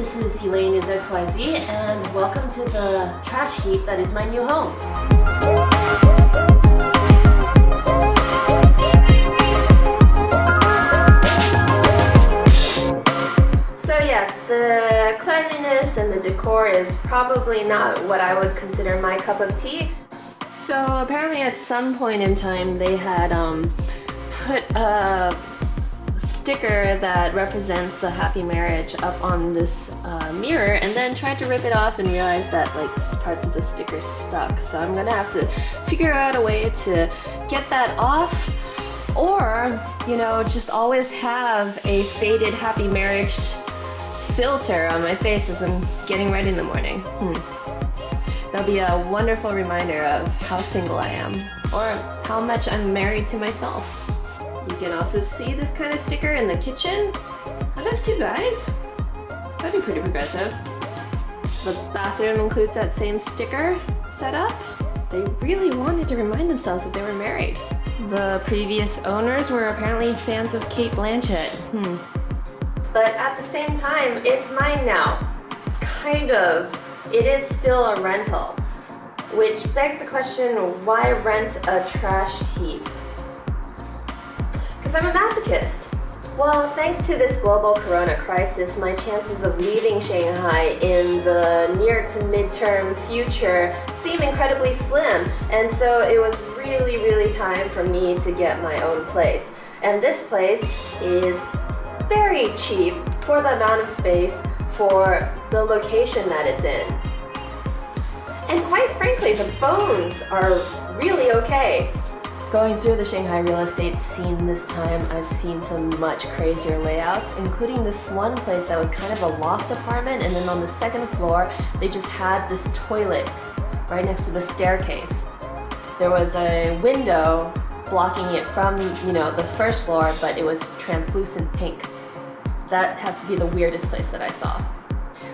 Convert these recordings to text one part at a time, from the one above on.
this is Elaine is XYZ, and welcome to the trash heap that is my new home. So yes, the cleanliness and the decor is probably not what I would consider my cup of tea. So apparently at some point in time they had put a sticker that represents the happy marriage up on this mirror and then tried to rip it off and realized that like parts of the sticker stuck. So I'm gonna have to figure out a way to get that off, or just always have a faded happy marriage filter on my face as I'm getting ready in the morning. That'll be a wonderful reminder of how single I am, or how much I'm married to myself. You can also see this kind of sticker in the kitchen. Are those two guys? That'd be pretty progressive. The bathroom includes that same sticker setup. They really wanted to remind themselves that they were married. The previous owners were apparently fans of Cate Blanchett. But at the same time, it's mine now. Kind of. It is still a rental. Which begs the question, why rent a trash heap? Because I'm a masochist. Well, thanks to this global corona crisis, my chances of leaving Shanghai in the near to midterm future seem incredibly slim. And so it was really time for me to get my own place. And this place is very cheap for the amount of space for the location that it's in. And quite frankly, the bones are really okay. Going through the Shanghai real estate scene this time, I've seen some much crazier layouts, including this one place that was kind of a loft apartment, and then on the second floor, they just had this toilet right next to the staircase. There was a window blocking it from, the first floor, but it was translucent pink. That has to be the weirdest place that I saw.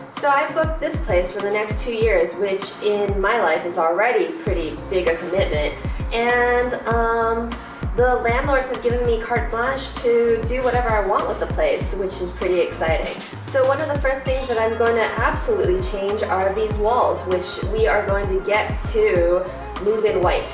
So I booked this place for the next 2 years, which in my life is already pretty big a commitment. And the landlords have given me carte blanche to do whatever I want with the place, which is pretty exciting. So one of the first things that I'm going to absolutely change are these walls, which we are going to get to move in white.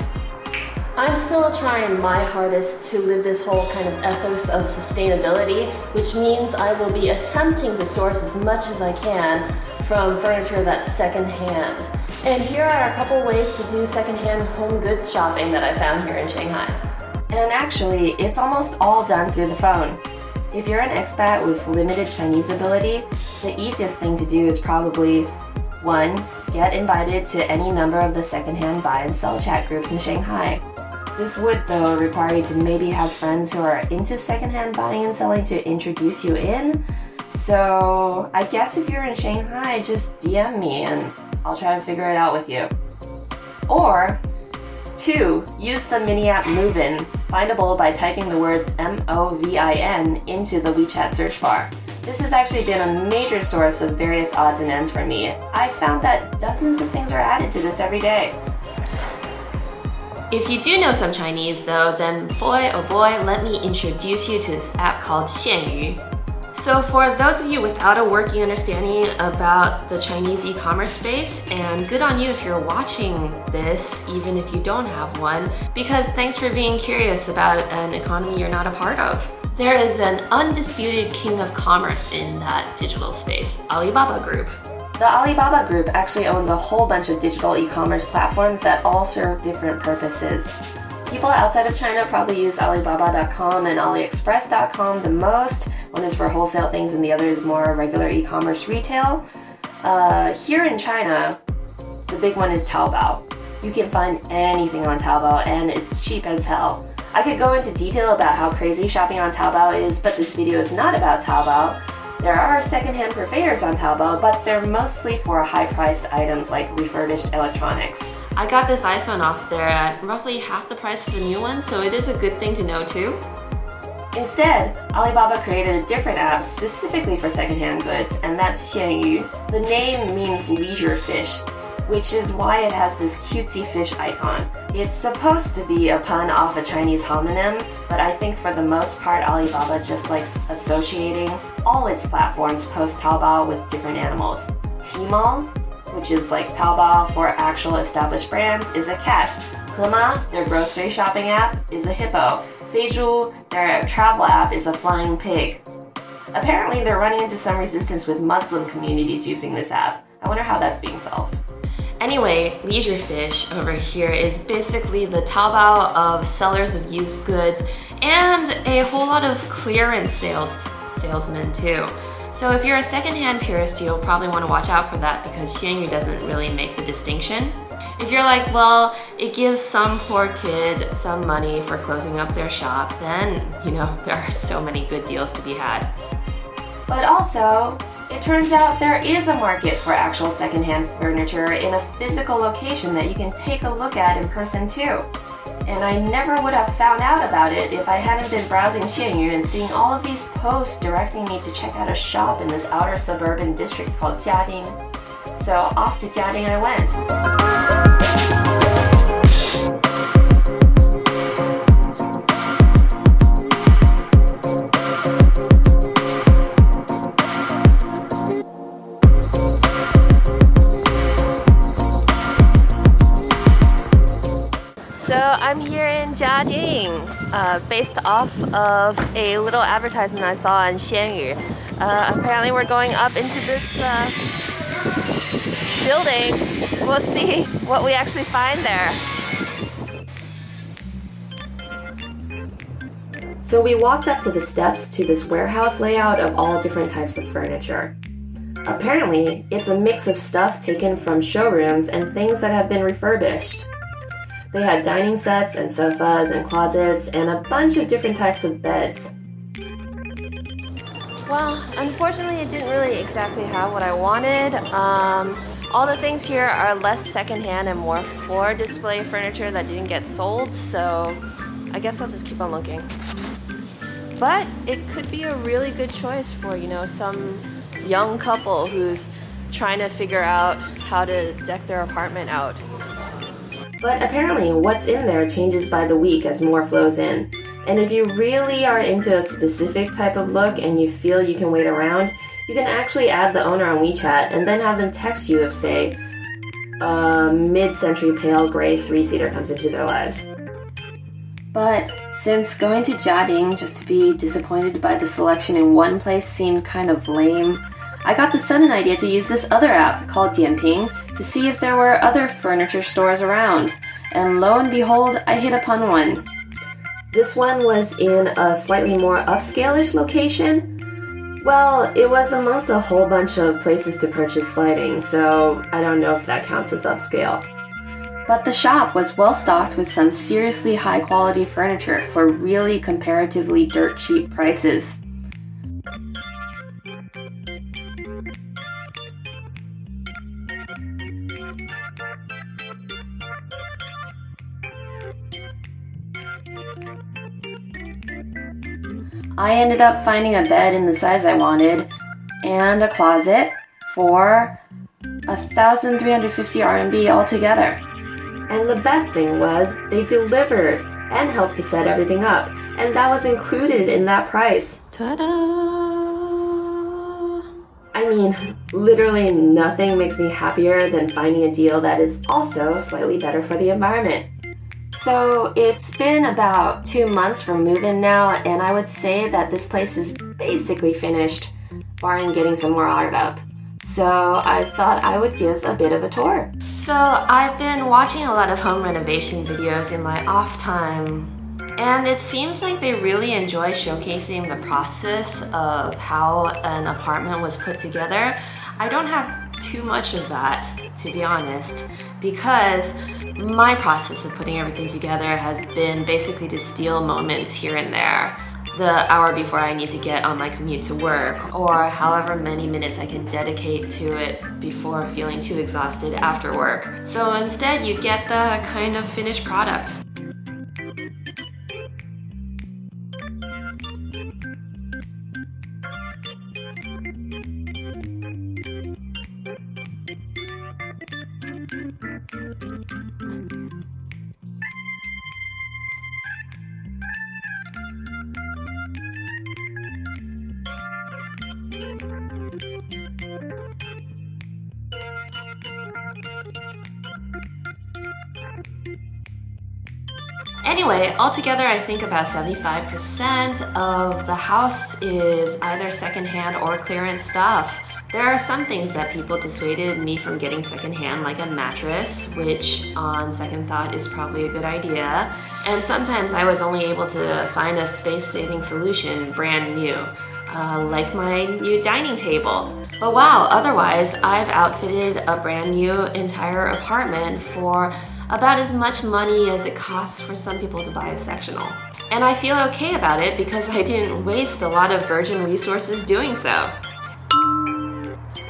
I'm still trying my hardest to live this whole kind of ethos of sustainability, which means I will be attempting to source as much as I can from furniture that's secondhand. And here are a couple ways to do secondhand home goods shopping that I found here in Shanghai. And actually, it's almost all done through the phone. If you're an expat with limited Chinese ability, the easiest thing to do is probably 1. Get invited to any number of the secondhand buy and sell chat groups in Shanghai. This would, though, require you to maybe have friends who are into secondhand buying and selling to introduce you in. So I guess if you're in Shanghai, just DM me and I'll try to figure it out with you. Or 2, use the mini app Movin, findable by typing the words MOVIN into the WeChat search bar. This has actually been a major source of various odds and ends for me. I found that dozens of things are added to this every day. If you do know some Chinese though, then boy oh boy, let me introduce you to this app called Xianyu. So for those of you without a working understanding about the Chinese e-commerce space, and good on you if you're watching this, even if you don't have one, because thanks for being curious about an economy you're not a part of. There is an undisputed king of commerce in that digital space, Alibaba Group. The Alibaba Group actually owns a whole bunch of digital e-commerce platforms that all serve different purposes. People outside of China probably use Alibaba.com and AliExpress.com the most. One is for wholesale things and the other is more regular e-commerce retail. Here in China, the big one is Taobao. You can find anything on Taobao and it's cheap as hell. I could go into detail about how crazy shopping on Taobao is, but this video is not about Taobao. There are secondhand purveyors on Taobao, but they're mostly for high-priced items like refurbished electronics. I got this iPhone off there at roughly half the price of the new one, so it is a good thing to know too. Instead, Alibaba created a different app specifically for secondhand goods, and that's Xianyu. The name means leisure fish. which is why it has this cutesy fish icon. It's supposed to be a pun off a Chinese homonym, but I think for the most part Alibaba just likes associating all its platforms post Taobao with different animals. Tmall, which is like Taobao for actual established brands, is a cat. Hema, their grocery shopping app, is a hippo. Feizhu, their travel app, is a flying pig. Apparently they're running into some resistance with Muslim communities using this app. I wonder how that's being solved. Anyway, Leisure Fish over here is basically the Taobao of sellers of used goods and a whole lot of clearance salesmen too. So if you're a secondhand purist, you'll probably want to watch out for that because Xianyu doesn't really make the distinction. If you're like, well, it gives some poor kid some money for closing up their shop, then, there are so many good deals to be had. But also, it turns out there is a market for actual secondhand furniture in a physical location that you can take a look at in person too. And I never would have found out about it if I hadn't been browsing Xianyu and seeing all of these posts directing me to check out a shop in this outer suburban district called Jiading. So off to Jiading I went. So I'm here in Jiading, based off of a little advertisement I saw on Xianyu. Apparently we're going up into this building. We'll see what we actually find there. So we walked up to the steps to this warehouse layout of all different types of furniture. Apparently, it's a mix of stuff taken from showrooms and things that have been refurbished. They had dining sets and sofas and closets and a bunch of different types of beds. Well, unfortunately it didn't really exactly have what I wanted. All the things here are less secondhand and more for display furniture that didn't get sold, so I guess I'll just keep on looking. But it could be a really good choice for, some young couple who's trying to figure out how to deck their apartment out. But apparently what's in there changes by the week as more flows in. And if you really are into a specific type of look and you feel you can wait around, you can actually add the owner on WeChat and then have them text you if, say, a mid-century pale gray 3-seater comes into their lives. But since going to Jiading just to be disappointed by the selection in one place seemed kind of lame, I got the sudden idea to use this other app called Dianping to see if there were other furniture stores around. And lo and behold, I hit upon one. This one was in a slightly more upscale-ish location. Well, it was amongst a whole bunch of places to purchase lighting, so I don't know if that counts as upscale. But the shop was well stocked with some seriously high-quality furniture for really comparatively dirt cheap prices. I ended up finding a bed in the size I wanted and a closet for 1,350 RMB altogether. And the best thing was they delivered and helped to set everything up, and that was included in that price. Ta-da! I mean, literally nothing makes me happier than finding a deal that is also slightly better for the environment. So it's been about 2 months from move-in now, and I would say that this place is basically finished, barring getting some more art up. So I thought I would give a bit of a tour. So I've been watching a lot of home renovation videos in my off time, and it seems like they really enjoy showcasing the process of how an apartment was put together. I don't have too much of that, to be honest, because my process of putting everything together has been basically to steal moments here and there. The hour before I need to get on my commute to work, or however many minutes I can dedicate to it before feeling too exhausted after work. So instead, you get the kind of finished product. Anyway, altogether I think about 75% of the house is either secondhand or clearance stuff. There are some things that people dissuaded me from getting secondhand, like a mattress, which on second thought is probably a good idea. And sometimes I was only able to find a space-saving solution brand new, like my new dining table. But wow, otherwise I've outfitted a brand new entire apartment for about as much money as it costs for some people to buy a sectional. And I feel okay about it because I didn't waste a lot of virgin resources doing so.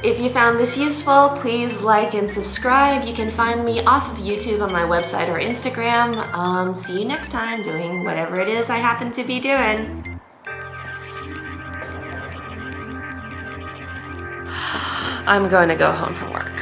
If you found this useful, please like and subscribe. You can find me off of YouTube on my website or Instagram. See you next time doing whatever it is I happen to be doing. I'm going to go home from work.